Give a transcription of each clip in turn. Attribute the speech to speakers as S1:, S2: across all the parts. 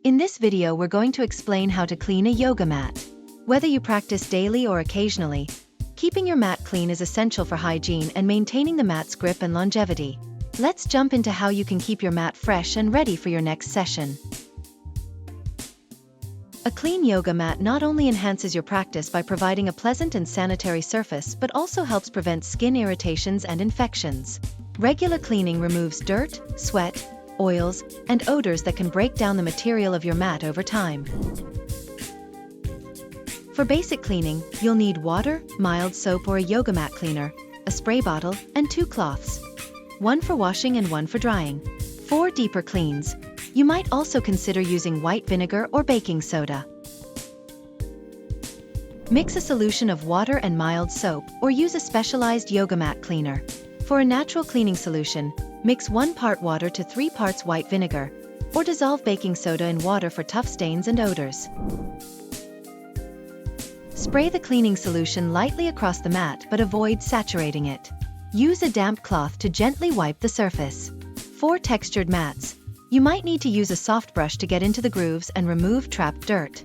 S1: In this video we're going to explain how to clean a yoga mat. Whether you practice daily or occasionally, keeping your mat clean is essential for hygiene and maintaining the mat's grip and longevity. Let's jump into how you can keep your mat fresh and ready for your next session. A clean yoga mat not only enhances your practice by providing a pleasant and sanitary surface but also helps prevent skin irritations and infections. Regular cleaning removes dirt, sweat, oils, and odors that can break down the material of your mat over time. For basic cleaning, you'll need water, mild soap or a yoga mat cleaner, a spray bottle, and 2 cloths. One for washing and one for drying. For deeper cleans, you might also consider using white vinegar or baking soda. Mix a solution of water and mild soap or use a specialized yoga mat cleaner. For a natural cleaning solution, mix 1 part water to 3 parts white vinegar, or dissolve baking soda in water for tough stains and odors. Spray the cleaning solution lightly across the mat but avoid saturating it. Use a damp cloth to gently wipe the surface. For textured mats, you might need to use a soft brush to get into the grooves and remove trapped dirt.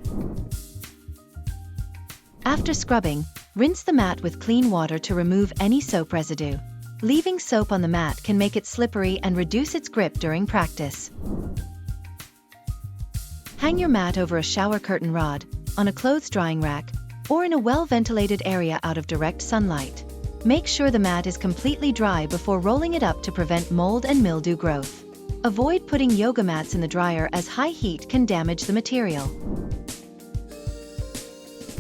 S1: After scrubbing, rinse the mat with clean water to remove any soap residue. Leaving soap on the mat can make it slippery and reduce its grip during practice. Hang your mat over a shower curtain rod, on a clothes drying rack, or in a well-ventilated area out of direct sunlight. Make sure the mat is completely dry before rolling it up to prevent mold and mildew growth. Avoid putting yoga mats in the dryer as high heat can damage the material.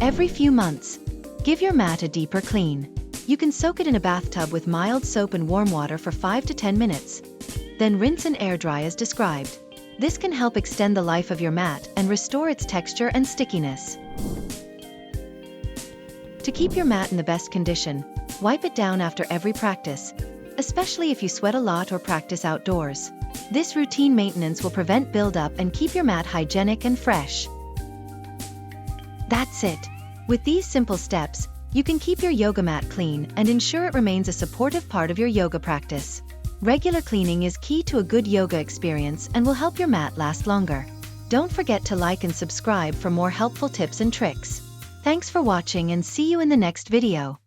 S1: Every few months, give your mat a deeper clean. You can soak it in a bathtub with mild soap and warm water for 5 to 10 minutes. Then rinse and air dry as described. This can help extend the life of your mat and restore its texture and stickiness. To keep your mat in the best condition, wipe it down after every practice, especially if you sweat a lot or practice outdoors. This routine maintenance will prevent buildup and keep your mat hygienic and fresh. That's it. With these simple steps, you can keep your yoga mat clean and ensure it remains a supportive part of your yoga practice. Regular cleaning is key to a good yoga experience and will help your mat last longer. Don't forget to like and subscribe for more helpful tips and tricks. Thanks for watching and see you in the next video.